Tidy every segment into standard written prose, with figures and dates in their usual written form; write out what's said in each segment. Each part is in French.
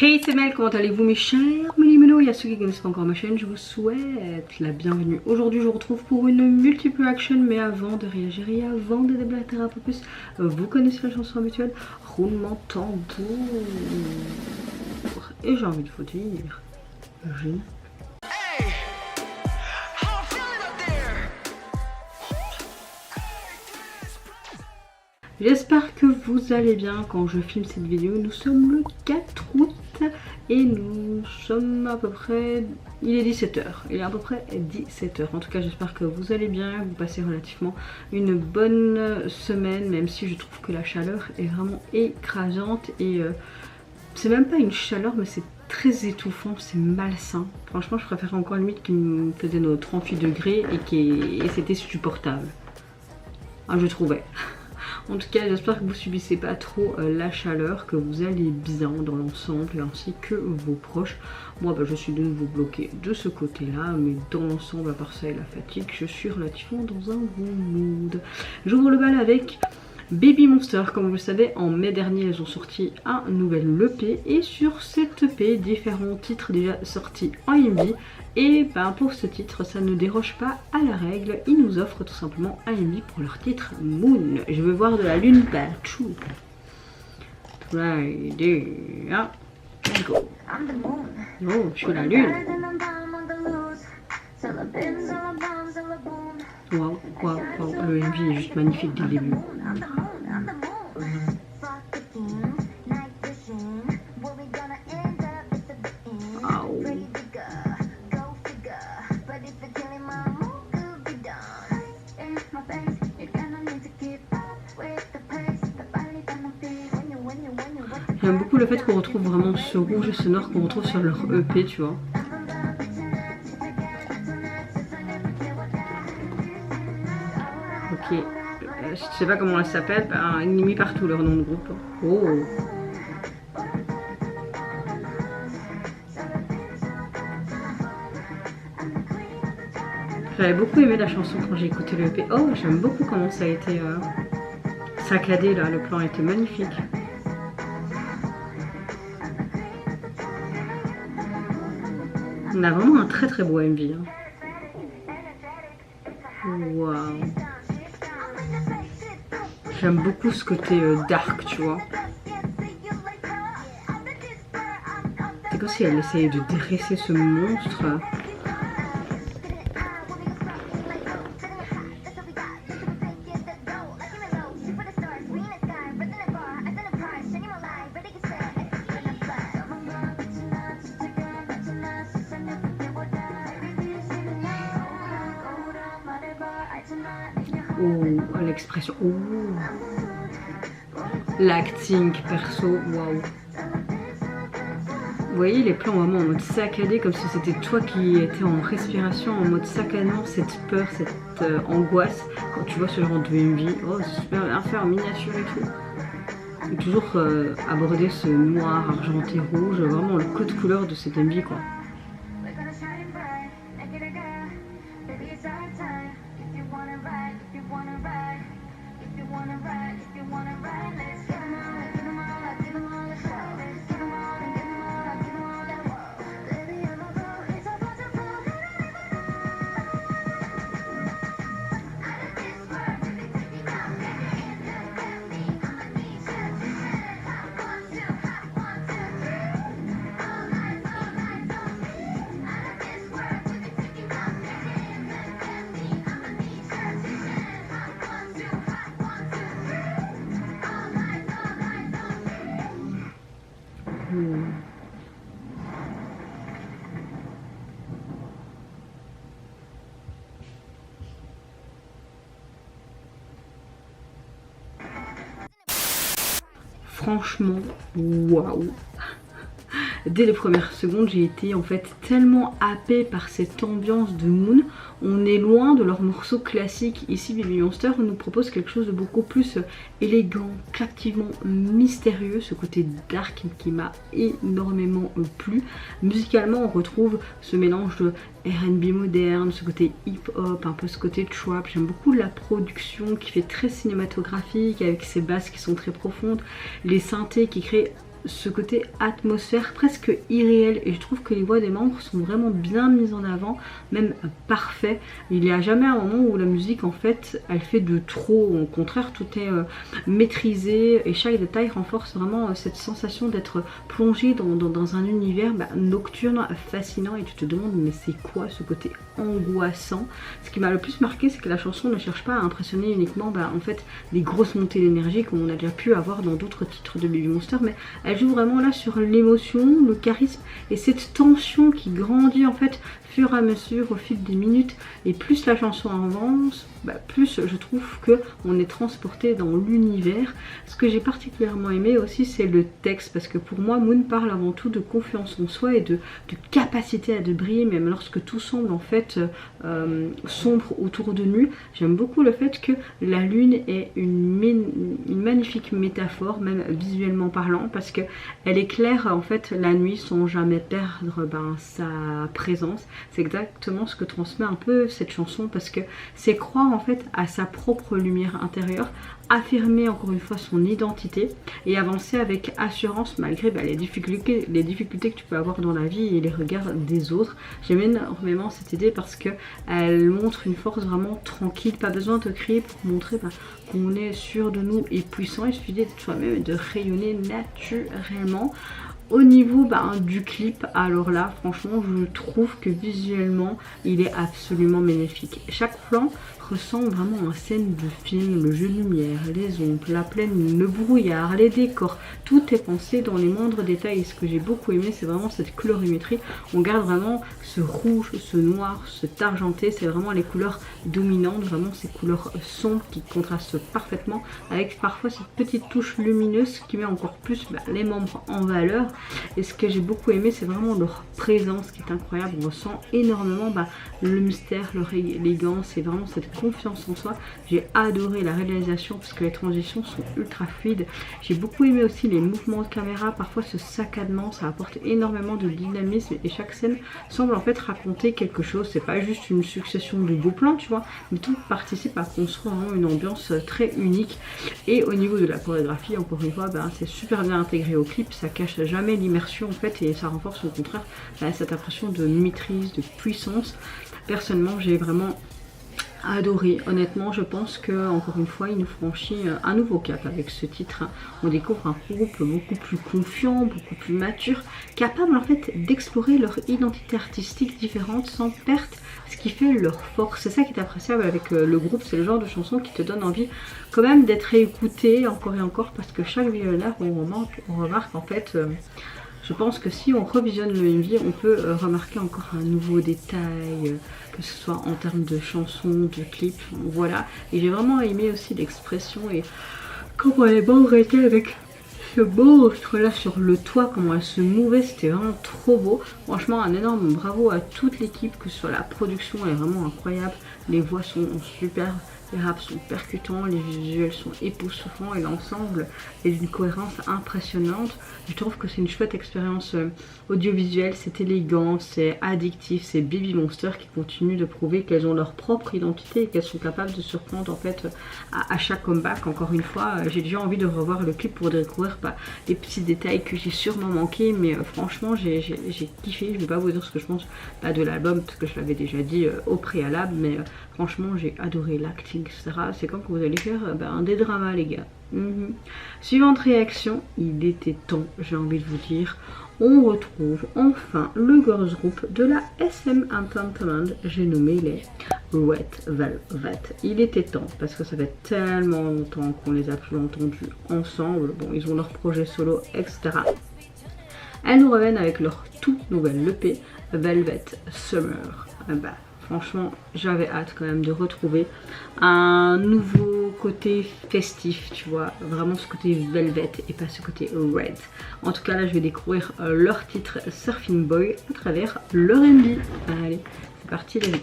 Hey, c'est Mel, comment allez-vous mes chers Mélimélo? Il y a ceux qui ne connaissent pas encore ma chaîne, je vous souhaite la bienvenue. Aujourd'hui je vous retrouve pour une multiple action, mais avant de réagir et avant de déblatérer un peu plus, vous connaissez la chanson habituelle, roulement tambour. Et j'ai envie de vous dire, j'espère que vous allez bien quand je filme cette vidéo. Nous sommes le 4 août et nous sommes à peu près... Il est 17h. Il est à peu près 17h. En tout cas, j'espère que vous allez bien. Vous passez relativement une bonne semaine, même si je trouve que la chaleur est vraiment écrasante. Et c'est même pas une chaleur, mais c'est très étouffant, c'est malsain. Franchement, je préférais encore limite qu'il me faisait nos 38 degrés et c'était supportable. Ah, je trouvais. En tout cas, j'espère que vous subissez pas trop la chaleur, que vous allez bien dans l'ensemble ainsi que vos proches. Moi, je suis de nouveau bloquée de ce côté-là, mais dans l'ensemble, à part ça et la fatigue, je suis relativement dans un bon mood. J'ouvre le bal avec Baby Monster. Comme vous le savez, en mai dernier, elles ont sorti un nouvel EP et sur cet EP, différents titres déjà sortis en indie. Et pour ce titre, ça ne déroge pas à la règle. Ils nous offrent tout simplement un indie pour leur titre Moon. Je veux voir de la lune partout. Friday, go. Oh, je suis la lune. Wow, wow, wow. Le MV est juste magnifique dès le début. J'aime beaucoup le fait qu'on retrouve vraiment ce rouge et ce noir qu'on retrouve sur leur EP, tu vois. Ok, je sais pas comment elle s'appelle, ils l'ont mis partout leur nom de groupe. Oh. J'avais beaucoup aimé la chanson quand j'ai écouté le EP. Oh, j'aime beaucoup comment ça a été saccadé là, le plan était magnifique. On a vraiment un très très beau MV. Waouh. J'aime beaucoup ce côté dark, tu vois. C'est comme si elle essayait de dresser ce monstre. Oh, l'expression. Oh. L'acting perso, waouh. Vous voyez les plans vraiment en mode saccadé, comme si c'était toi qui étais en respiration, en mode saccadement, cette peur, cette angoisse. Quand tu vois ce genre de MV, oh c'est super bien fait en miniature et tout. Et toujours aborder ce noir, argenté, rouge, vraiment le code couleur de cette MV quoi. Franchement, waouh! Dès les premières secondes, j'ai été en fait tellement happée par cette ambiance de Moon. On est loin de leurs morceaux classiques. Ici, Baby Monster nous propose quelque chose de beaucoup plus élégant, captivant, mystérieux. Ce côté dark qui m'a énormément plu. Musicalement, on retrouve ce mélange de R&B moderne, ce côté hip-hop, un peu ce côté trap. J'aime beaucoup la production qui fait très cinématographique avec ses basses qui sont très profondes, les synthés qui créent ce côté atmosphère presque irréel, et je trouve que les voix des membres sont vraiment bien mises en avant, même parfait. Il n'y a jamais un moment où la musique en fait elle fait de trop, au contraire tout est maîtrisé et chaque détail renforce vraiment cette sensation d'être plongé dans un univers nocturne fascinant, et tu te demandes mais c'est quoi ce côté angoissant. Ce qui m'a le plus marqué, c'est que la chanson ne cherche pas à impressionner uniquement en fait des grosses montées d'énergie comme on a déjà pu avoir dans d'autres titres de Baby Monster, mais elle joue vraiment là sur l'émotion, le charisme et cette tension qui grandit en fait fur et à mesure au fil des minutes, et plus la chanson avance, plus je trouve que on est transporté dans l'univers. Ce que j'ai particulièrement aimé aussi, c'est le texte, parce que pour moi Moon parle avant tout de confiance en soi et de capacité à de briller même lorsque tout semble en fait sombre autour de nous. J'aime beaucoup le fait que la lune est une magnifique métaphore, même visuellement parlant, parce que elle éclaire en fait la nuit sans jamais perdre sa présence. C'est exactement ce que transmet un peu cette chanson, parce que c'est croire en fait à sa propre lumière intérieure, affirmer encore une fois son identité et avancer avec assurance malgré les difficultés que tu peux avoir dans la vie et les regards des autres. J'aime énormément cette idée parce que elle montre une force vraiment tranquille, pas besoin de crier pour montrer qu'on est sûr de nous et puissant. Il suffit d'être soi-même et de rayonner naturellement. Au niveau du clip, alors là franchement je trouve que visuellement il est absolument magnifique. Chaque plan ressemble vraiment à scène de film, le jeu de lumière, les ombres, la plaine, le brouillard, les décors, tout est pensé dans les moindres détails. Et ce que j'ai beaucoup aimé, c'est vraiment cette colorimétrie. On garde vraiment ce rouge, ce noir, cet argenté, c'est vraiment les couleurs dominantes, vraiment ces couleurs sombres qui contrastent parfaitement avec parfois cette petite touche lumineuse qui met encore plus les membres en valeur. Et ce que j'ai beaucoup aimé, c'est vraiment leur présence qui est incroyable. On ressent énormément le mystère, leur élégance et vraiment cette confiance en soi. J'ai adoré la réalisation parce que les transitions sont ultra fluides. J'ai beaucoup aimé aussi les mouvements de caméra, parfois ce saccadement, ça apporte énormément de dynamisme et chaque scène semble en fait raconter quelque chose. C'est pas juste une succession de beaux plans, tu vois, mais tout participe à construire vraiment une ambiance très unique. Et au niveau de la chorégraphie, encore une fois, c'est super bien intégré au clip, ça cache jamais l'immersion en fait et ça renforce au contraire cette impression de maîtrise, de puissance. Personnellement, j'ai vraiment adoré. Honnêtement, je pense que encore une fois, il nous franchit un nouveau cap avec ce titre. On découvre un groupe beaucoup plus confiant, beaucoup plus mature, capable en fait d'explorer leur identité artistique différente sans perte, ce qui fait leur force. C'est ça qui est appréciable avec le groupe, c'est le genre de chanson qui te donne envie quand même d'être écouté encore et encore, parce que chaque visionnaire on remarque en fait je pense que si on revisionne le MV, on peut remarquer encore un nouveau détail, que ce soit en termes de chansons, de clips, voilà. Et j'ai vraiment aimé aussi l'expression et comment elle est bandrétée avec ce monstre là sur le toit, comment elle se mouvait, c'était vraiment trop beau. Franchement, un énorme bravo à toute l'équipe, que ce soit la production, elle est vraiment incroyable, les voix sont super. Les raps sont percutants, les visuels sont époustouflants et l'ensemble est d'une cohérence impressionnante. Je trouve que c'est une chouette expérience audiovisuelle, c'est élégant, c'est addictif, c'est Baby Monster qui continue de prouver qu'elles ont leur propre identité et qu'elles sont capables de surprendre en fait à chaque comeback. Encore une fois, j'ai déjà envie de revoir le clip pour découvrir les petits détails que j'ai sûrement manqué, mais franchement j'ai kiffé. Je vais pas vous dire ce que je pense de l'album parce que je l'avais déjà dit au préalable, mais franchement j'ai adoré l'acting, etc. C'est comme que vous allez faire des dramas les gars. Suivante réaction, il était temps, j'ai envie de vous dire. On retrouve enfin le girls group de la SM Entertainment, j'ai nommé les Red Velvet. Il était temps parce que ça fait tellement longtemps qu'on les a plus entendus ensemble. Bon, ils ont leur projet solo, etc. Elles nous reviennent avec leur tout nouvelle EP Velvet Summer. Franchement, j'avais hâte quand même de retrouver un nouveau côté festif, tu vois, vraiment ce côté velvet et pas ce côté red. En tout cas, là, je vais découvrir leur titre Surfing Boy à travers leur R&B. Allez, c'est parti, les gars.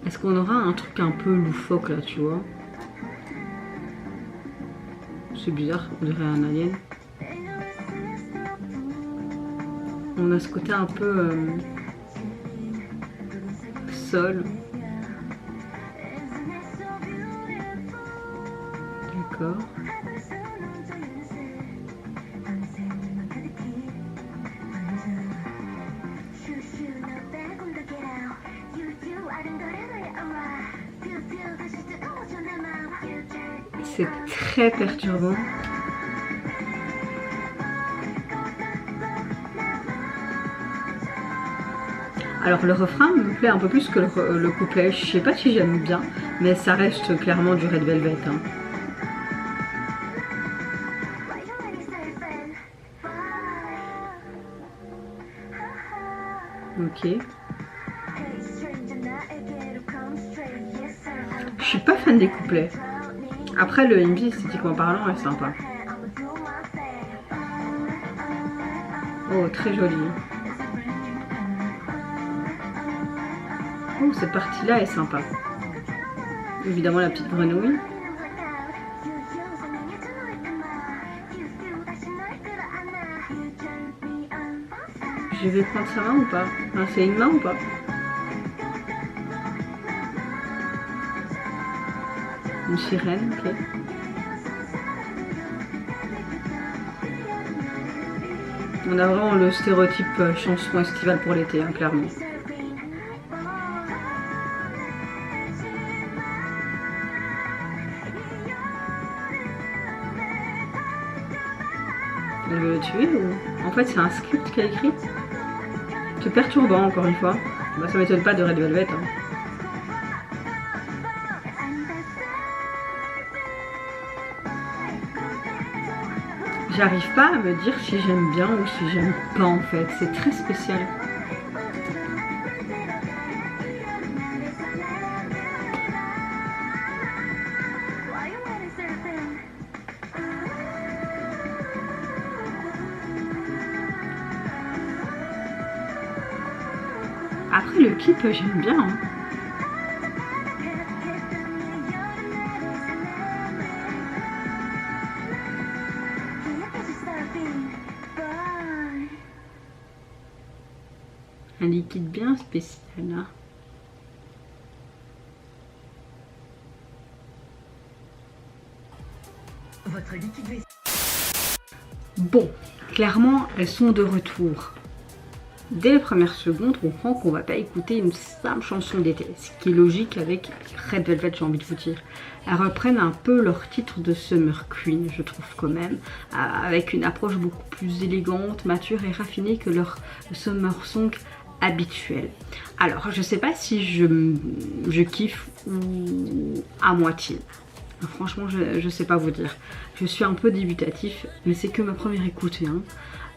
Est-ce qu'on aura un truc un peu loufoque là, tu vois? C'est bizarre, on dirait un alien. On a ce côté un peu sol. D'accord. c'est très perturbant. Alors le refrain me plaît un peu plus que le couplet. Je sais pas si j'aime bien, mais ça reste clairement du Red Velvet. Hein. Ok. Je suis pas fan des couplets. Après le MV esthétiquement parlant est sympa. Oh, très joli. Oh, cette partie-là est sympa. Évidemment la petite grenouille. Je vais prendre sa main ou pas? Enfin, c'est une main ou pas? Une sirène, ok. On a vraiment le stéréotype chanson estivale pour l'été, hein, clairement. Elle veut le tuer ou... En fait c'est un script qu'elle a écrit. C'est perturbant encore une fois. Bah, ça m'étonne pas de Red Velvet. Hein. J'arrive pas à me dire si j'aime bien ou si j'aime pas en fait. C'est très spécial. Après le clip j'aime bien. Hein. Un liquide bien spécial. Hein. Votre liquide. Bon, clairement elles sont de retour. Dès les premières secondes, on comprend qu'on va pas écouter une simple chanson d'été, ce qui est logique avec Red Velvet, j'ai envie de vous dire. Elles reprennent un peu leur titre de Summer Queen, je trouve quand même, avec une approche beaucoup plus élégante, mature et raffinée que leur Summer Song habituel. Alors, je sais pas si je kiffe ou à moitié. Franchement, je sais pas vous dire. Je suis un peu débutatif, mais c'est que ma première écoute. Hein.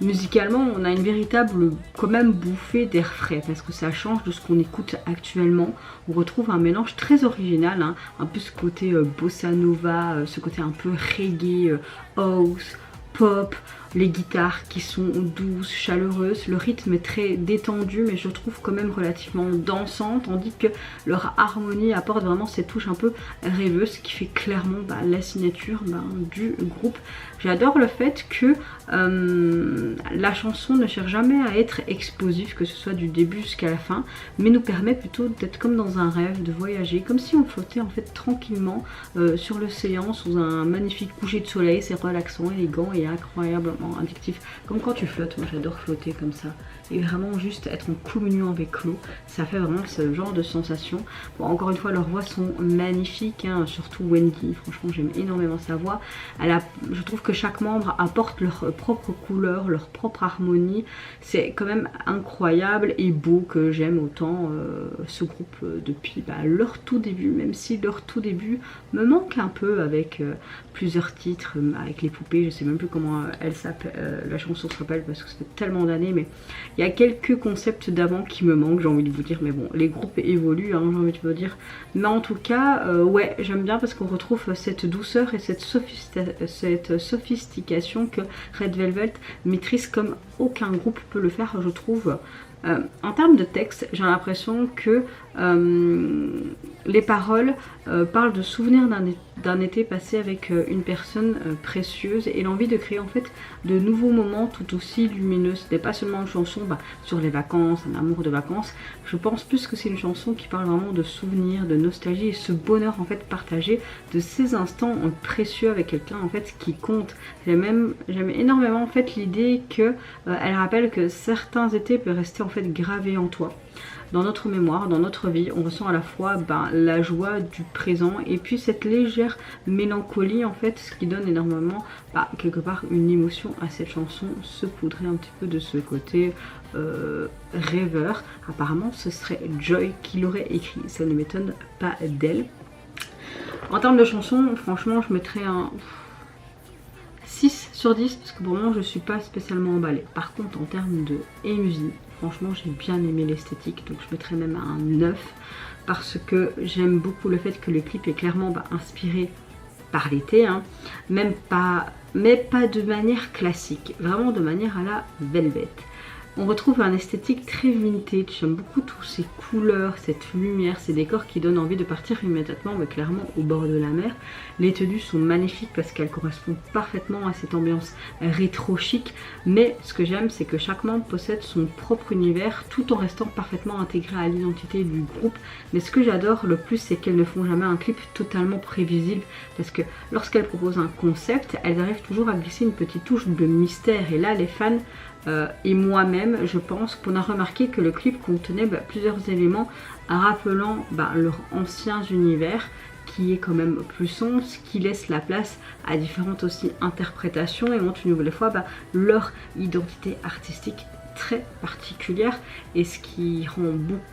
Musicalement, on a une véritable quand même bouffée d'air frais parce que ça change de ce qu'on écoute actuellement. On retrouve un mélange très original, hein, un peu ce côté bossa nova, ce côté un peu reggae, house, pop, les guitares qui sont douces, chaleureuses, le rythme est très détendu mais je trouve quand même relativement dansant, tandis que leur harmonie apporte vraiment cette touche un peu rêveuse qui fait clairement la signature du groupe. J'adore le fait que la chanson ne cherche jamais à être explosive, que ce soit du début jusqu'à la fin, mais nous permet plutôt d'être comme dans un rêve, de voyager, comme si on flottait en fait tranquillement sur l'océan sous un magnifique coucher de soleil. C'est relaxant, élégant et incroyablement addictif, comme quand tu flottes. Moi j'adore flotter comme ça et vraiment juste être en communion avec l'eau, ça fait vraiment ce genre de sensation. Bon, encore une fois leurs voix sont magnifiques, hein, surtout Wendy, franchement j'aime énormément sa voix. Je trouve que chaque membre apporte leur propre couleur, leur propre harmonie, c'est quand même incroyable et beau, que j'aime autant ce groupe depuis leur tout début, même si leur tout début me manque un peu avec plusieurs titres, avec les poupées, je sais même plus comment la chanson s'appelle parce que ça fait tellement d'années, mais il y a quelques concepts d'avant qui me manquent, j'ai envie de vous dire, mais bon, les groupes évoluent, hein, j'ai envie de vous dire. Mais en tout cas, ouais, j'aime bien parce qu'on retrouve cette douceur et cette sophistication que Red Velvet maîtrise comme aucun groupe peut le faire, je trouve. En termes de texte, j'ai l'impression que les paroles parlent de souvenirs d'un été passé avec une personne précieuse et l'envie de créer en fait de nouveaux moments tout aussi lumineux. Ce n'est pas seulement une chanson sur les vacances, un amour de vacances. Je pense plus que c'est une chanson qui parle vraiment de souvenirs, de nostalgie et ce bonheur en fait partagé de ces instants précieux avec quelqu'un en fait qui compte. J'aime énormément en fait l'idée que elle rappelle que certains étés peuvent rester en fait gravés en toi. dans notre mémoire, dans notre vie. On ressent à la fois la joie du présent et puis cette légère mélancolie en fait, ce qui donne énormément quelque part une émotion à cette chanson, saupoudrée un petit peu de ce côté rêveur. Apparemment ce serait Joy qui l'aurait écrit, ça ne m'étonne pas d'elle. En termes de chansons, franchement je mettrais un 6 sur 10 parce que pour le moment je suis pas spécialement emballée. Par contre en termes de MV, franchement j'ai bien aimé l'esthétique, donc je mettrais même un 9 parce que j'aime beaucoup le fait que le clip est clairement inspiré par l'été, hein, mais pas de manière classique, vraiment de manière à la Velvet. On retrouve un esthétique très vintage, j'aime beaucoup tous ces couleurs, cette lumière, ces décors qui donnent envie de partir immédiatement, mais clairement au bord de la mer. Les tenues sont magnifiques parce qu'elles correspondent parfaitement à cette ambiance rétro chic, mais ce que j'aime c'est que chaque membre possède son propre univers tout en restant parfaitement intégré à l'identité du groupe. Mais ce que j'adore le plus c'est qu'elles ne font jamais un clip totalement prévisible parce que lorsqu'elles proposent un concept, elles arrivent toujours à glisser une petite touche de mystère et là les fans et moi-même je pense qu'on a remarqué que le clip contenait plusieurs éléments rappelant leur ancien univers qui est quand même plus sombre, ce qui laisse la place à différentes aussi interprétations et montre une nouvelle fois leur identité artistique très particulière et ce qui rend beaucoup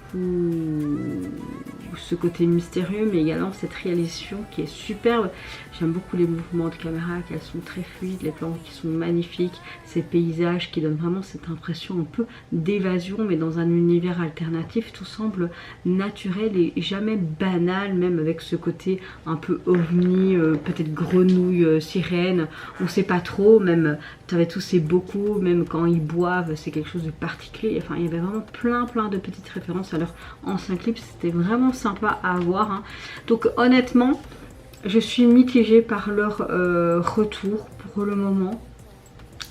ce côté mystérieux mais également cette réalisation qui est superbe. J'aime beaucoup les mouvements de caméra, qu'elles sont très fluides, les plans qui sont magnifiques, ces paysages qui donnent vraiment cette impression un peu d'évasion mais dans un univers alternatif. Tout semble naturel et jamais banal, même avec ce côté un peu ovni, peut-être grenouille, sirène, on sait pas trop, même tu avais tous ces bocaux, même quand ils boivent c'est quelque chose de particulier. Enfin il y avait vraiment plein de petites références à leur ancien clip, c'était vraiment sympa à voir, hein. Donc honnêtement je suis mitigée par leur retour pour le moment.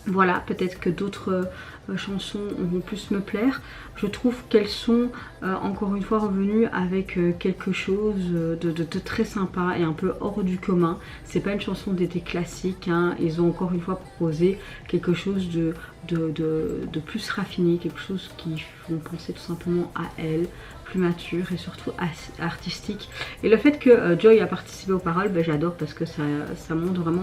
Voilà, peut-être que d'autres chansons vont plus me plaire. Je trouve qu'elles sont encore une fois revenues avec quelque chose de très sympa et un peu hors du commun. C'est pas une chanson d'été classique, hein. Ils ont encore une fois proposé quelque chose de plus raffiné, quelque chose qui font penser tout simplement à elle, plus mature et surtout artistique. Et le fait que Joy a participé aux paroles, j'adore parce que ça montre vraiment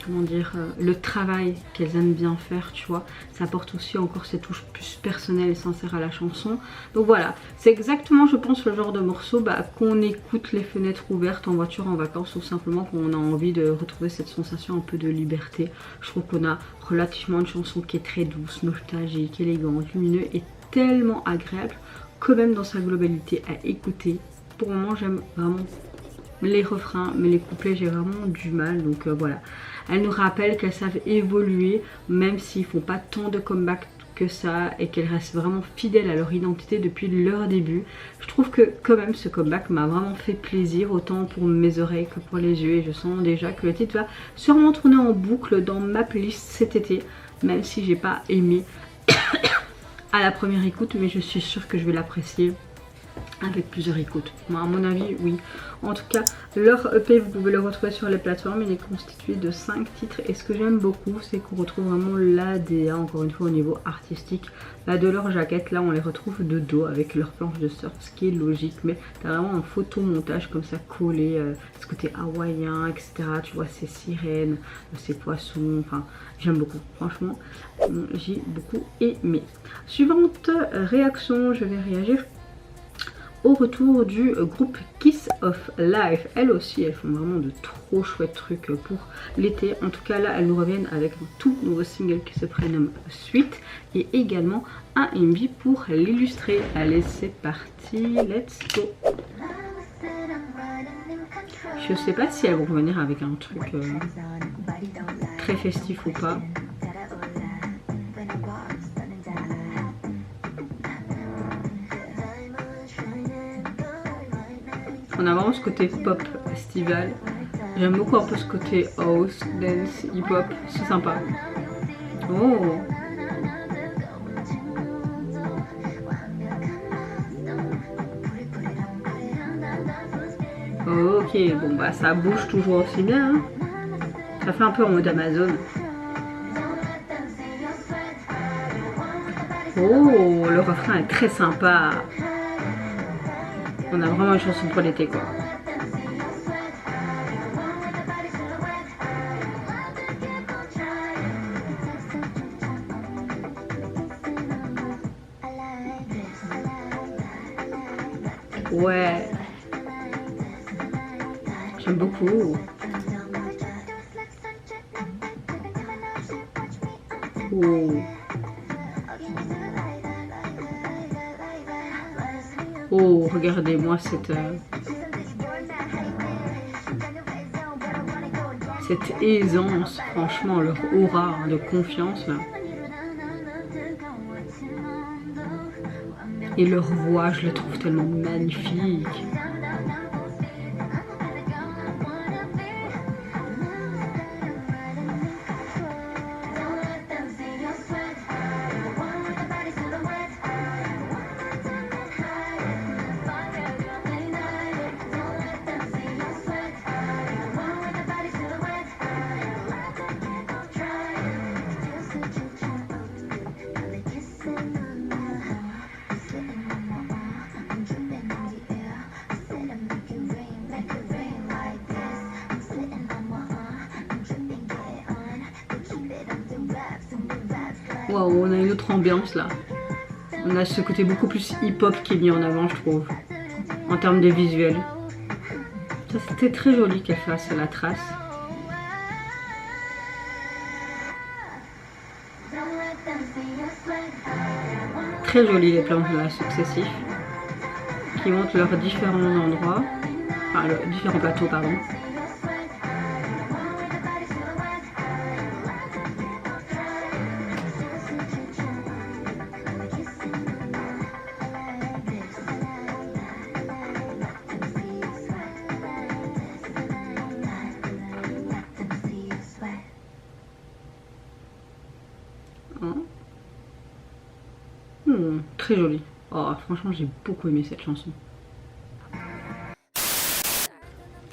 comment dire, le travail qu'elles aiment bien faire, tu vois. Ça apporte aussi encore cette touche plus personnelle et sincère à la chanson. Donc voilà, c'est exactement je pense le genre de morceau qu'on écoute les fenêtres ouvertes en voiture en vacances ou simplement qu'on a envie de retrouver cette sensation un peu de liberté. Je trouve qu'on a relativement une chanson qui est très douce, nostalgique, élégante, lumineuse et tellement agréable quand même dans sa globalité à écouter. Pour le moment j'aime vraiment les refrains, mais les couplets j'ai vraiment du mal, donc voilà. Elles nous rappellent qu'elles savent évoluer même s'ils font pas tant de comeback que ça et qu'elles restent vraiment fidèles à leur identité depuis leur début. Je trouve que quand même ce comeback m'a vraiment fait plaisir, autant pour mes oreilles que pour les yeux, et je sens déjà que le titre va sûrement tourner en boucle dans ma playlist cet été, même si j'ai pas aimé à la première écoute, mais je suis sûre que je vais l'apprécier avec plusieurs écoutes. Moi, à mon avis, oui. En tout cas, leur EP, vous pouvez le retrouver sur les plateformes. Il est constitué de 5 titres. Et ce que j'aime beaucoup, c'est qu'on retrouve vraiment l'ADA, encore une fois, au niveau artistique. De leur jaquette, là, on les retrouve de dos avec leur planche de surf, ce qui est logique. Mais t'as vraiment un photomontage comme ça collé, ce côté hawaïen, etc. Tu vois, ces sirènes, ces poissons. Enfin, j'aime beaucoup. Franchement, j'ai beaucoup aimé. Suivante réaction, je vais réagir au retour du groupe Kiss of Life. Elles aussi, elles font vraiment de trop chouettes trucs pour l'été. En tout cas, là, elles nous reviennent avec un tout nouveau single qui se prénomme Sweet et également un MV pour l'illustrer. Allez, c'est parti, let's go. Je sais pas si elles vont revenir avec un truc très festif ou pas. On a vraiment ce côté pop estival. J'aime beaucoup un peu ce côté house, dance, hip hop. C'est sympa. Oh! Ok, bon ça bouge toujours aussi bien. Hein. Ça fait un peu en mode Amazon. Oh, le refrain est très sympa. On a vraiment une chanson pour l'été quoi. Ouais. J'aime beaucoup. Oh. Oh, regardez-moi cette aisance, franchement, leur aura de confiance là. Et leur voix, je la trouve tellement magnifique. Waouh, on a une autre ambiance là. On a ce côté beaucoup plus hip-hop qui est mis en avant, je trouve, en termes de visuel. Ça, c'était très joli qu'elle fasse la trace. Très joli les plans là successifs qui montrent leurs différents endroits, enfin leurs différents plateaux, pardon. Très jolie. Oh, franchement, j'ai beaucoup aimé cette chanson.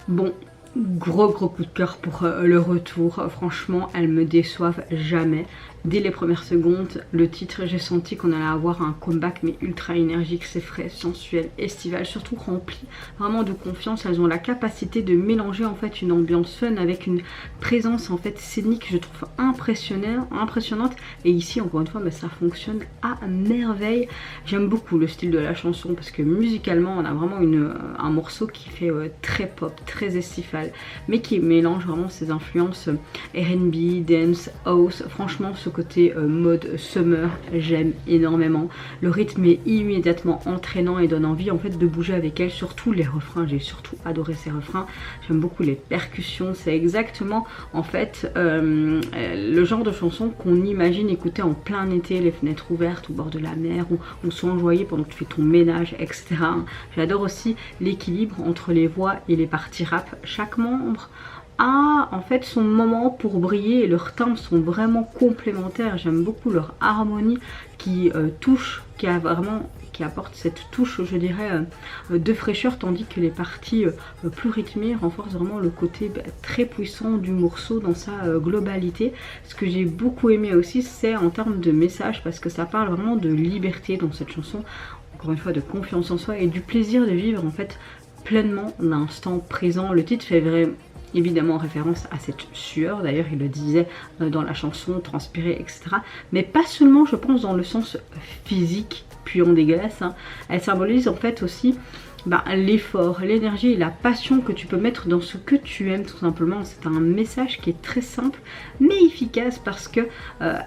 Bon, gros coup de cœur pour le retour. Franchement, elles me déçoivent jamais. Dès les premières secondes, le titre, j'ai senti qu'on allait avoir un comeback mais ultra énergique, c'est frais, sensuel, estival, surtout rempli vraiment de confiance. Elles ont la capacité de mélanger en fait une ambiance fun avec une présence en fait scénique, je trouve impressionnante. Et ici, encore une fois, bah, ça fonctionne à merveille. J'aime beaucoup le style de la chanson parce que musicalement, on a vraiment un morceau qui fait très pop, très estival, mais qui mélange vraiment ses influences R&B, dance, house. Franchement, ce côté mode summer, j'aime énormément. Le rythme est immédiatement entraînant et donne envie en fait de bouger avec elle, surtout les refrains. J'ai surtout adoré ces refrains. J'aime beaucoup les percussions. C'est exactement en fait le genre de chanson qu'on imagine écouter en plein été, les fenêtres ouvertes au bord de la mer, ou se enjoyer pendant que tu fais ton ménage, etc. J'adore aussi l'équilibre entre les voix et les parties rap. Chaque membre a en fait son moment pour briller et leurs timbres sont vraiment complémentaires. J'aime beaucoup leur harmonie qui qui apporte cette touche, je dirais, de fraîcheur, tandis que les parties plus rythmées renforcent vraiment le côté très puissant du morceau dans sa globalité. Ce que j'ai beaucoup aimé aussi, c'est en termes de message, parce que ça parle vraiment de liberté dans cette chanson, encore une fois de confiance en soi et du plaisir de vivre en fait pleinement l'instant présent. Le titre fait évidemment référence à cette sueur, d'ailleurs il le disait dans la chanson, transpirer, etc. Mais pas seulement, je pense, dans le sens physique, puant dégueulasse, hein. Elle symbolise en fait aussi l'effort, l'énergie et la passion que tu peux mettre dans ce que tu aimes tout simplement. C'est un message qui est très simple mais efficace parce que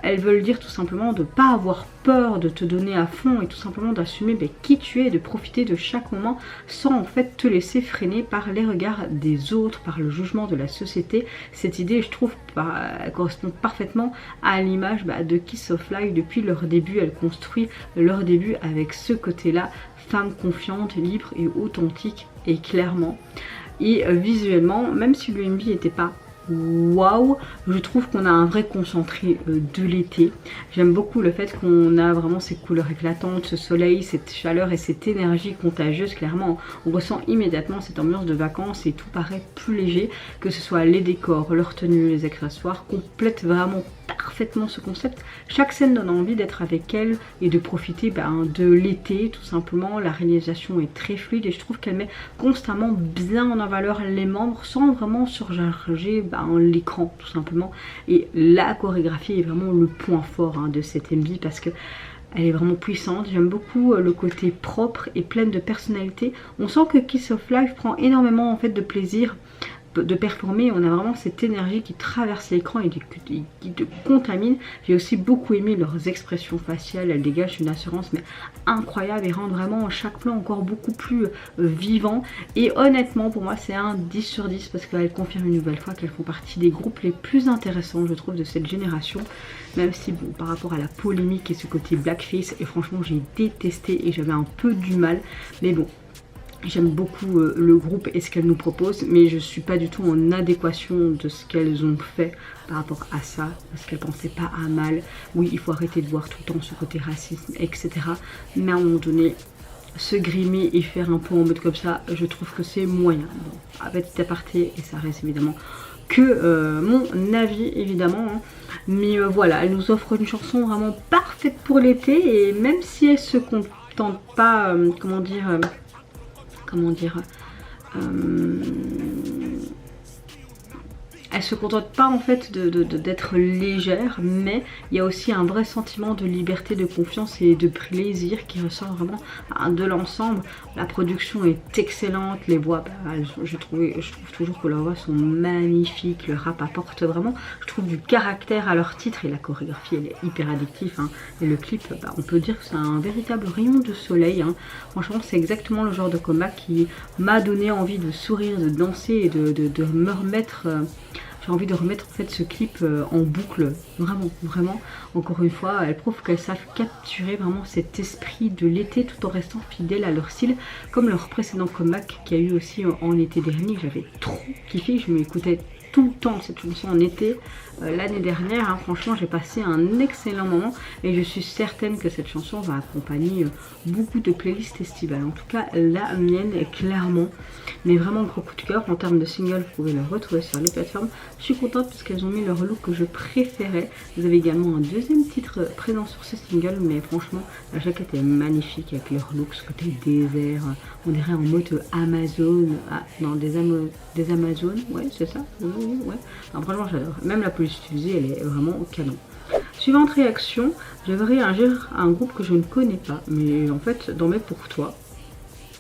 elles veulent dire tout simplement de ne pas avoir peur de te donner à fond et tout simplement d'assumer qui tu es, de profiter de chaque moment sans en fait te laisser freiner par les regards des autres, par le jugement de la société. Cette idée, je trouve, elle correspond parfaitement à l'image de Kiss of Life. Depuis leur début, elles construisent leur début avec ce côté-là, femme confiante, libre et authentique, et clairement. Et visuellement, même si le MV n'était pas waouh, je trouve qu'on a un vrai concentré de l'été. J'aime beaucoup le fait qu'on a vraiment ces couleurs éclatantes, ce soleil, cette chaleur et cette énergie contagieuse. Clairement, on ressent immédiatement cette ambiance de vacances et tout paraît plus léger, que ce soit les décors, leurs tenues, les accessoires complètent vraiment parfaitement ce concept. Chaque scène donne envie d'être avec elle et de profiter de l'été tout simplement. La réalisation est très fluide et je trouve qu'elle met constamment bien en valeur les membres sans vraiment surcharger l'écran tout simplement. Et la chorégraphie est vraiment le point fort de cette MV parce que elle est vraiment puissante. J'aime beaucoup le côté propre et pleine de personnalité. On sent que Kiss of Life prend énormément en fait de plaisir de performer. On a vraiment cette énergie qui traverse l'écran et qui te contamine. J'ai aussi beaucoup aimé leurs expressions faciales. Elles dégagent une assurance mais incroyable et rendent vraiment chaque plan encore beaucoup plus vivant. Et honnêtement pour moi c'est un 10 sur 10 parce qu'elles confirment une nouvelle fois qu'elles font partie des groupes les plus intéressants je trouve de cette génération. Même si bon, par rapport à la polémique et ce côté blackface, et franchement j'ai détesté et j'avais un peu du mal. Mais bon, j'aime beaucoup le groupe et ce qu'elles nous proposent, mais je suis pas du tout en adéquation de ce qu'elles ont fait par rapport à ça, parce qu'elles pensaient pas à mal. Oui, il faut arrêter de voir tout le temps ce côté racisme, etc. Mais à un moment donné, se grimer et faire un peu en mode comme ça, je trouve que c'est moyen. Bon, avec cet aparté, et ça reste évidemment que mon avis évidemment. Mais voilà, elle nous offre une chanson vraiment parfaite pour l'été et même si elle se contente pas, comment dire, elle se contente pas en fait d'être légère, mais il y a aussi un vrai sentiment de liberté, de confiance et de plaisir qui ressort vraiment de l'ensemble. La production est excellente, les voix, je trouve toujours que leurs voix sont magnifiques, le rap apporte vraiment, je trouve, du caractère à leur titre et la chorégraphie elle est hyper addictive. Et le clip, on peut dire que c'est un véritable rayon de soleil. Franchement c'est exactement le genre de combat qui m'a donné envie de sourire, de danser et de me remettre... J'ai envie de remettre en fait ce clip en boucle, vraiment, encore une fois, elles prouvent qu'elles savent capturer vraiment cet esprit de l'été tout en restant fidèles à leur style, comme leur précédent comeback qu'il y a eu aussi en été dernier, j'avais trop kiffé, je m'écoutais tout le temps cette chanson en été l'année dernière, franchement j'ai passé un excellent moment et je suis certaine que cette chanson va accompagner beaucoup de playlists estivales, en tout cas la mienne est clairement, mais vraiment gros coup de cœur. En termes de single vous pouvez le retrouver sur les plateformes. Je suis contente parce qu'elles ont mis leur look que je préférais. Vous avez également un deuxième titre présent sur ce single, mais franchement la jaquette est magnifique avec leur look, ce côté désert, on dirait en mode Amazon, des Amazones, ouais c'est ça, ouais. Non, franchement j'adore, même la police utilisée elle est vraiment au canon. Suivante réaction, je vais réagir à un groupe que je ne connais pas, mais en fait dans mes pour toi,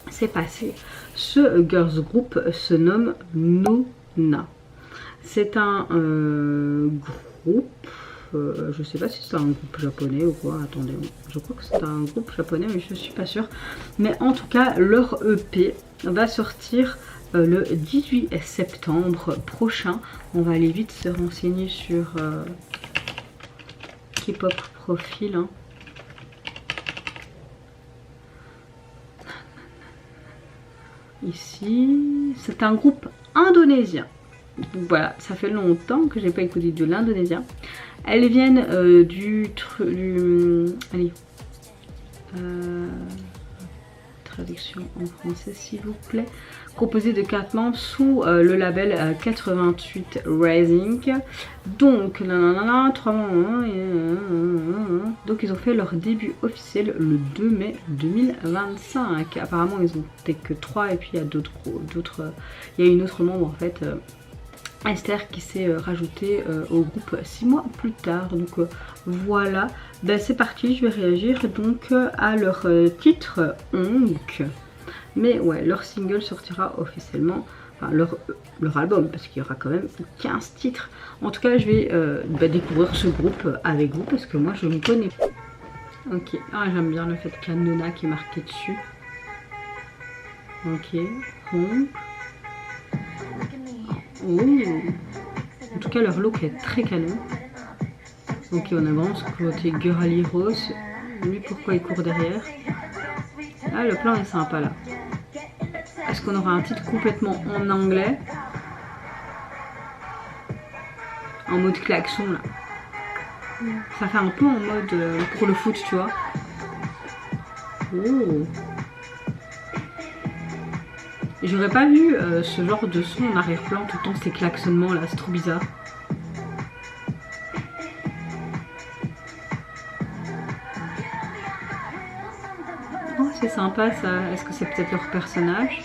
c'est passé. Ce girls group se nomme Nona. C'est un groupe, je sais pas si c'est un groupe japonais ou quoi, attendez, je crois que c'est un groupe japonais mais je suis pas sûre. Mais en tout cas leur EP va sortir le 18 septembre prochain. On va aller vite se renseigner sur K-pop profil. Ici, c'est un groupe indonésien. Donc voilà, ça fait longtemps que j'ai pas écouté de l'indonésien. Elles viennent allez, traduction en français s'il vous plaît. Composé de 4 membres sous le label 88 Rising. Donc, 3 membres. Donc, ils ont fait leur début officiel le 2 mai 2025. Apparemment, ils ont été que 3 et puis il y a il y a une autre membre en fait. Esther qui s'est rajoutée au groupe 6 mois plus tard. Donc voilà, c'est parti, je vais réagir donc à leur titre Onk. Mais ouais, leur single sortira officiellement, enfin leur album, parce qu'il y aura quand même 15 titres. En tout cas, je vais découvrir ce groupe avec vous, parce que moi je ne connais pas. Ok, j'aime bien le fait qu'il y a Nona qui est marqué dessus. Ok, Onk. Oh. En tout cas leur look est très canon. Ok, on a vraiment ce côté girly rose. Lui pourquoi il court derrière. Ah, le plan est sympa là. Est-ce qu'on aura un titre complètement en anglais, en mode klaxon là. Ça fait un peu en mode pour le foot tu vois. Oh. J'aurais pas vu ce genre de son en arrière-plan tout le temps, ces klaxonnements là, c'est trop bizarre. c'est sympa ça. Est-ce que c'est peut-être leur personnage?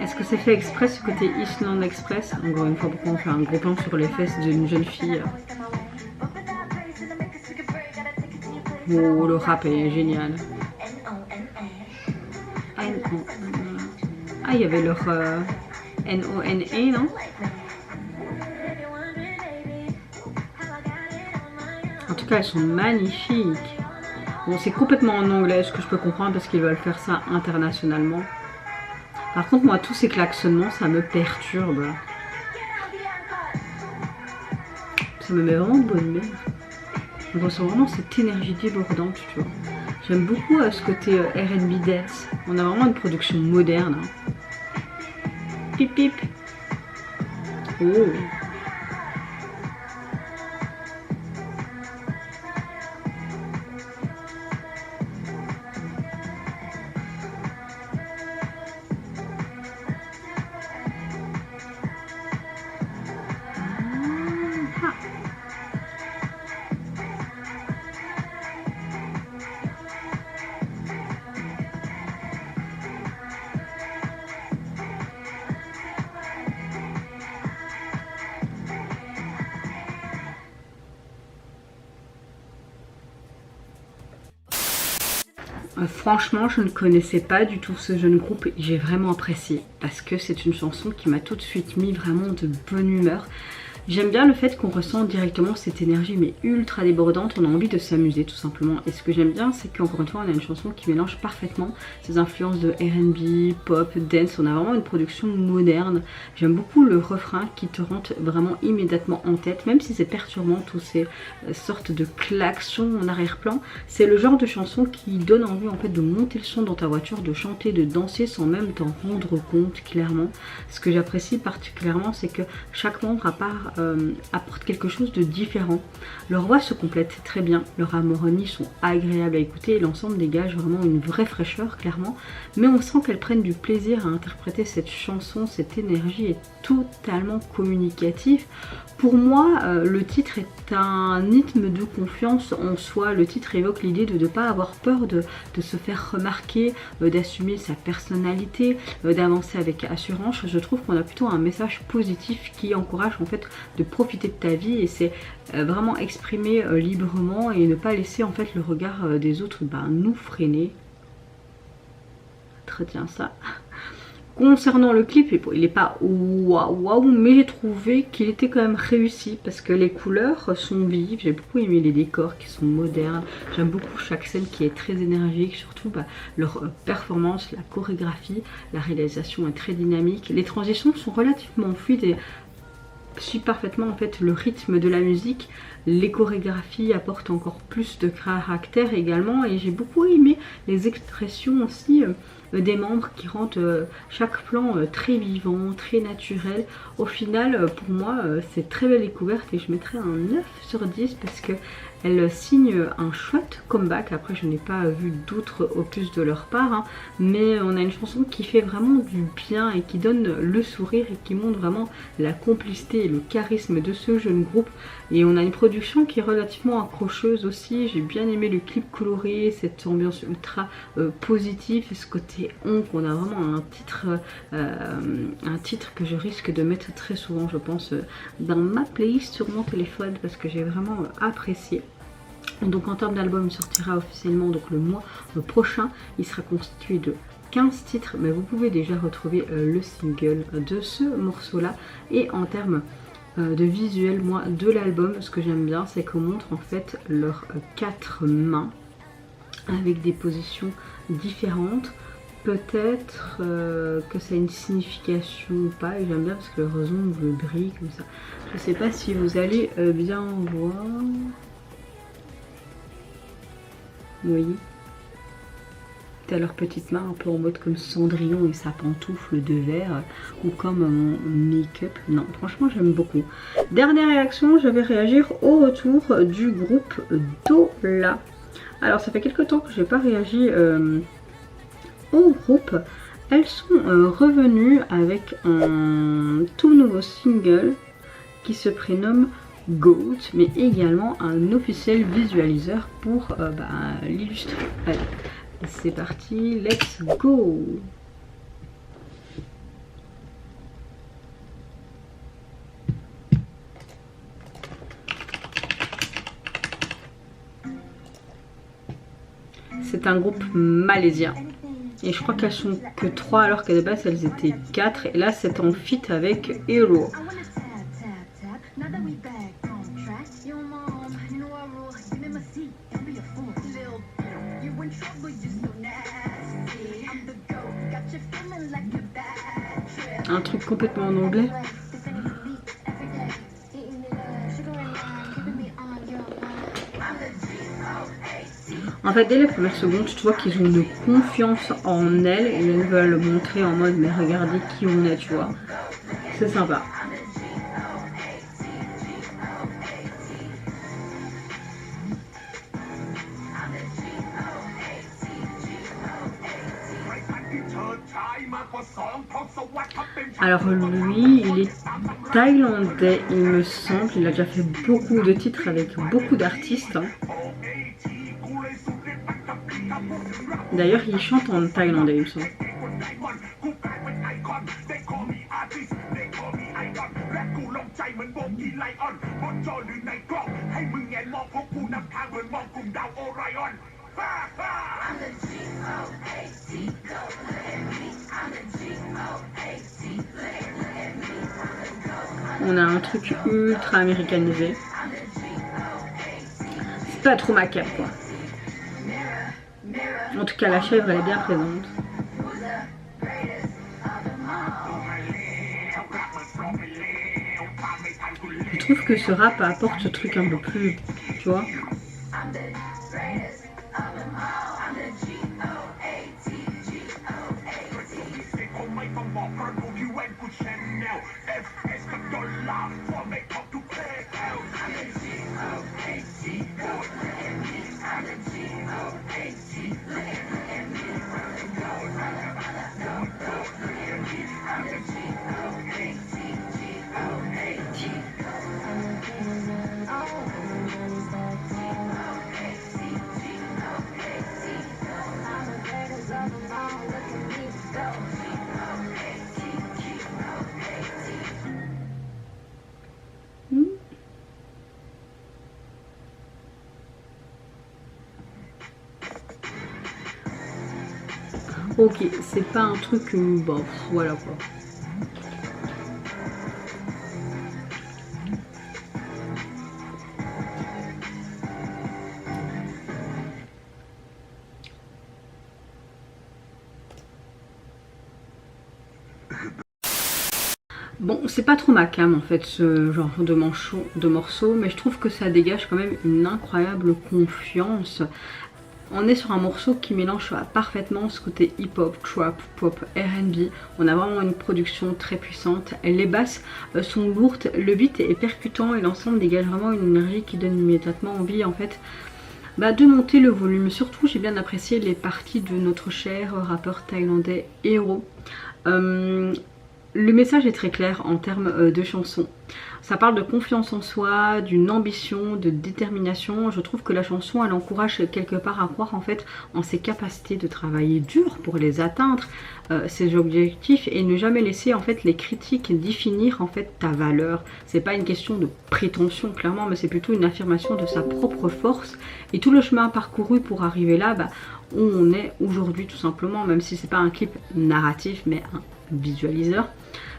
Est-ce que c'est fait exprès ce côté Island Express? Encore une fois, pourquoi on fait un gros plan sur les fesses d'une jeune fille? Oh, le rap est génial. Ah, il y avait leur N-O-N-E, non? En tout cas, elles sont magnifiques. Bon, c'est complètement en anglais, ce que je peux comprendre parce qu'ils veulent faire ça internationalement. Par contre, moi, tous ces klaxonnements, ça me perturbe. Ça me met vraiment de bonne humeur. On ressent vraiment cette énergie débordante, tu vois. J'aime beaucoup ce côté R&B dance. On a vraiment une production moderne. Hein. Pip pip. Oh. Franchement, je ne connaissais pas du tout ce jeune groupe et j'ai vraiment apprécié parce que c'est une chanson qui m'a tout de suite mis vraiment de bonne humeur. J'aime bien le fait qu'on ressent directement cette énergie mais ultra débordante, on a envie de s'amuser tout simplement. Et ce que j'aime bien, c'est qu'encore une fois, on a une chanson qui mélange parfaitement ces influences de R&B, pop, dance. On a vraiment une production moderne. J'aime beaucoup le refrain qui te rentre vraiment immédiatement en tête, même si c'est perturbant, tous ces sortes de klaxons en arrière-plan. C'est le genre de chanson qui donne envie en fait de monter le son dans ta voiture, de chanter, de danser sans même t'en rendre compte clairement. Ce que j'apprécie particulièrement, c'est que chaque membre à part apporte quelque chose de différent. Leurs voix se complètent très bien, leurs harmonies sont agréables à écouter et l'ensemble dégage vraiment une vraie fraîcheur clairement, mais on sent qu'elles prennent du plaisir à interpréter cette chanson. Cette énergie est totalement communicative. Pour moi, le titre est un rythme de confiance en soi. Le titre évoque l'idée de ne pas avoir peur de se faire remarquer, d'assumer sa personnalité, d'avancer avec assurance. Je trouve qu'on a plutôt un message positif qui encourage en fait de profiter de ta vie, et c'est vraiment exprimer librement et ne pas laisser en fait le regard des autres nous freiner. Retiens ça. Concernant le clip, il n'est pas waouh, mais j'ai trouvé qu'il était quand même réussi parce que les couleurs sont vives. J'ai beaucoup aimé les décors qui sont modernes. J'aime beaucoup chaque scène qui est très énergique, surtout leur performance, la chorégraphie, la réalisation est très dynamique. Les transitions sont relativement fluides et suivent parfaitement en fait le rythme de la musique. Les chorégraphies apportent encore plus de caractère également, et j'ai beaucoup aimé les expressions aussi des membres qui rendent chaque plan très vivant, très naturel. Au final, pour moi, c'est très belle découverte et je mettrai un 9 sur 10 parce que elle signe un chouette comeback. Après, je n'ai pas vu d'autres opus de leur part, hein, mais on a une chanson qui fait vraiment du bien et qui donne le sourire et qui montre vraiment la complicité et le charisme de ce jeune groupe. Et on a une production qui est relativement accrocheuse aussi. J'ai bien aimé le clip coloré, cette ambiance ultra positive et ce côté onk. On a vraiment un titre que je risque de mettre très souvent, je pense, dans ma playlist sur mon téléphone parce que j'ai vraiment apprécié. Donc en termes d'album, il sortira officiellement donc le mois prochain. Il sera constitué de 15 titres, mais vous pouvez déjà retrouver le single de ce morceau là. Et en termes de visuel, moi, de l'album, ce que j'aime bien, c'est qu'on montre en fait leurs 4 mains avec des positions différentes. Peut-être que ça a une signification ou pas, et j'aime bien parce que leurs ongles brillent comme ça. Je sais pas si vous allez bien voir. Vous voyez, t'as leur petite main un peu en mode comme Cendrillon et sa pantoufle de verre, ou comme mon make-up. Non, franchement j'aime beaucoup. Dernière réaction, je vais réagir au retour du groupe Dola. Alors ça fait quelques temps que je n'ai pas réagi au groupe. Elles sont revenues avec un tout nouveau single qui se prénomme Goat, mais également un officiel visualiseur pour l'illustrer. C'est parti, let's go. C'est un groupe malaisien. Et je crois qu'elles sont que 3 alors qu'à la base elles étaient 4. Et là c'est en feat avec Hero. Un truc complètement en anglais. En fait, dès les premières secondes, tu vois qu'ils ont une confiance en elles et elles veulent montrer en mode mais regardez qui on est, tu vois. C'est sympa. Alors lui, il est thaïlandais, il me semble. Il a déjà fait beaucoup de titres avec beaucoup d'artistes. D'ailleurs, il chante en thaïlandais, il me semble. On a un truc ultra américanisé. C'est pas trop macabre quoi. En tout cas la chèvre elle est bien présente. Je trouve que ce rap apporte ce truc un peu plus, tu vois. Ok, c'est pas un truc, bon, voilà quoi. Bon, c'est pas trop ma cam en fait ce genre de morceau, mais je trouve que ça dégage quand même une incroyable confiance. On est sur un morceau qui mélange parfaitement ce côté hip-hop, trap, pop, R&B. On a vraiment une production très puissante. Les basses sont lourdes, le beat est percutant et l'ensemble dégage vraiment une énergie qui donne immédiatement envie en fait de monter le volume. Surtout j'ai bien apprécié les parties de notre cher rappeur thaïlandais Hero. Le message est très clair en termes de chanson. Ça parle de confiance en soi, d'une ambition, de détermination. Je trouve que la chanson, elle encourage quelque part à croire en fait en ses capacités de travailler dur pour les atteindre, ses objectifs, et ne jamais laisser en fait les critiques définir en fait ta valeur. C'est pas une question de prétention clairement, mais c'est plutôt une affirmation de sa propre force et tout le chemin parcouru pour arriver là où on est aujourd'hui tout simplement, même si c'est pas un clip narratif mais un visualiseur.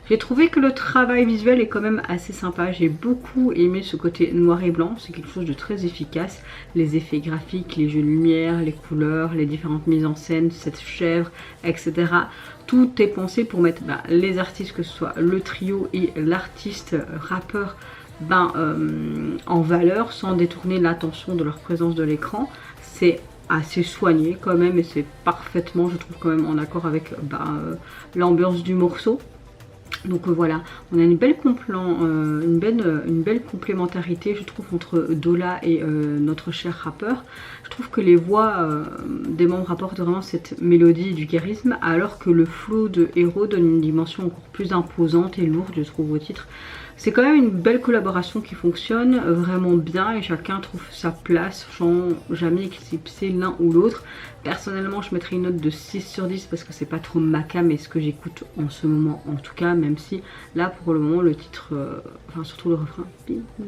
J'ai trouvé que le travail visuel est quand même assez sympa. J'ai beaucoup aimé ce côté noir et blanc. C'est quelque chose de très efficace. Les effets graphiques, les jeux de lumière, les couleurs, les différentes mises en scène, cette chèvre, etc. Tout est pensé pour mettre les artistes, que ce soit le trio et l'artiste rappeur, en valeur sans détourner l'attention de leur présence de l'écran. C'est assez soigné quand même et c'est parfaitement, je trouve, quand même en accord avec l'ambiance du morceau. Donc voilà, on a une belle complémentarité je trouve entre Dola et notre cher rappeur. Je trouve que les voix des membres apportent vraiment cette mélodie et du charisme, alors que le flow de Hero donne une dimension encore plus imposante et lourde je trouve au titre. c'est quand même une belle collaboration qui fonctionne vraiment bien et chacun trouve sa place sans jamais éclipser l'un ou l'autre. Personnellement je mettrais une note de 6 sur 10 parce que c'est pas trop ma cam et ce que j'écoute en ce moment en tout cas, même si là pour le moment le titre, enfin surtout le refrain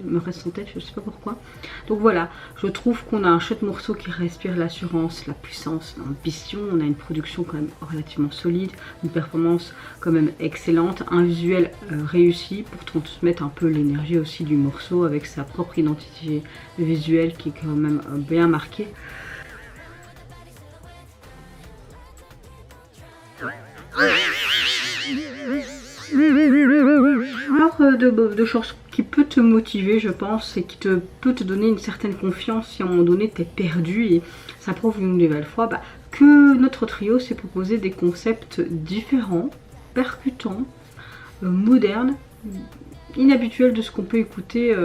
me reste en tête, je sais pas pourquoi. Donc voilà, je trouve qu'on a un chouette morceau qui respire l'assurance, la puissance, l'ambition, on a une production quand même relativement solide, une performance quand même excellente, un visuel réussi pour transmettre un peu l'énergie aussi du morceau avec sa propre identité visuelle qui est quand même bien marquée. Alors de choses qui peut te motiver je pense et qui peut te donner une certaine confiance si à un moment donné t'es perdu, et ça prouve une nouvelle fois que notre trio s'est proposé des concepts différents, percutants, modernes, inhabituels de ce qu'on peut écouter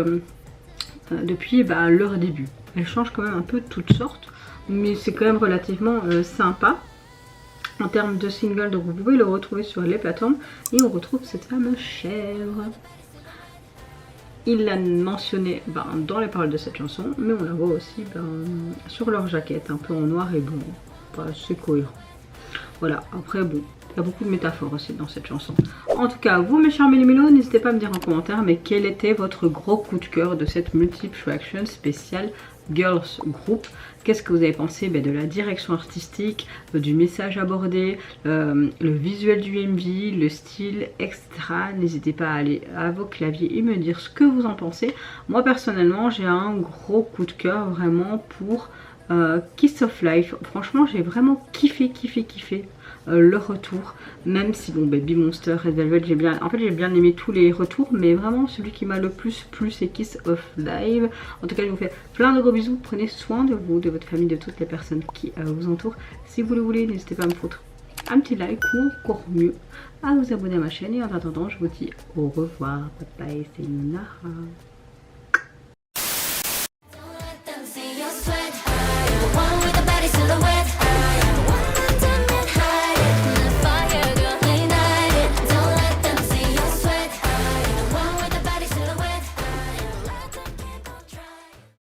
depuis leur début. Elles changent quand même un peu de toutes sortes, mais c'est quand même relativement sympa. En termes de single, donc vous pouvez le retrouver sur les plateformes et on retrouve cette fameuse chèvre. Il l'a mentionné dans les paroles de cette chanson, mais on la voit aussi sur leur jaquette, un peu en noir et blanc. C'est cohérent. Voilà, après bon, il y a beaucoup de métaphores aussi dans cette chanson. En tout cas, vous mes chers méli-mélos, n'hésitez pas à me dire en commentaire, mais quel était votre gros coup de cœur de cette multi-traction spéciale Girls Group? Qu'est-ce que vous avez pensé de la direction artistique, du message abordé, le visuel du MV, le style, etc. N'hésitez pas à aller à vos claviers et me dire ce que vous en pensez. Moi personnellement, j'ai un gros coup de cœur vraiment pour Kiss of Life. Franchement, j'ai vraiment kiffé le retour, même si bon Baby Monster, Red Velvet, j'ai bien aimé tous les retours, mais vraiment celui qui m'a le plus plu c'est Kiss of Life. En tout cas je vous fais plein de gros bisous, prenez soin de vous, de votre famille, de toutes les personnes qui vous entourent. Si vous le voulez, n'hésitez pas à me foutre un petit like ou encore mieux à vous abonner à ma chaîne, et en attendant je vous dis au revoir, bye bye, c'est Nara.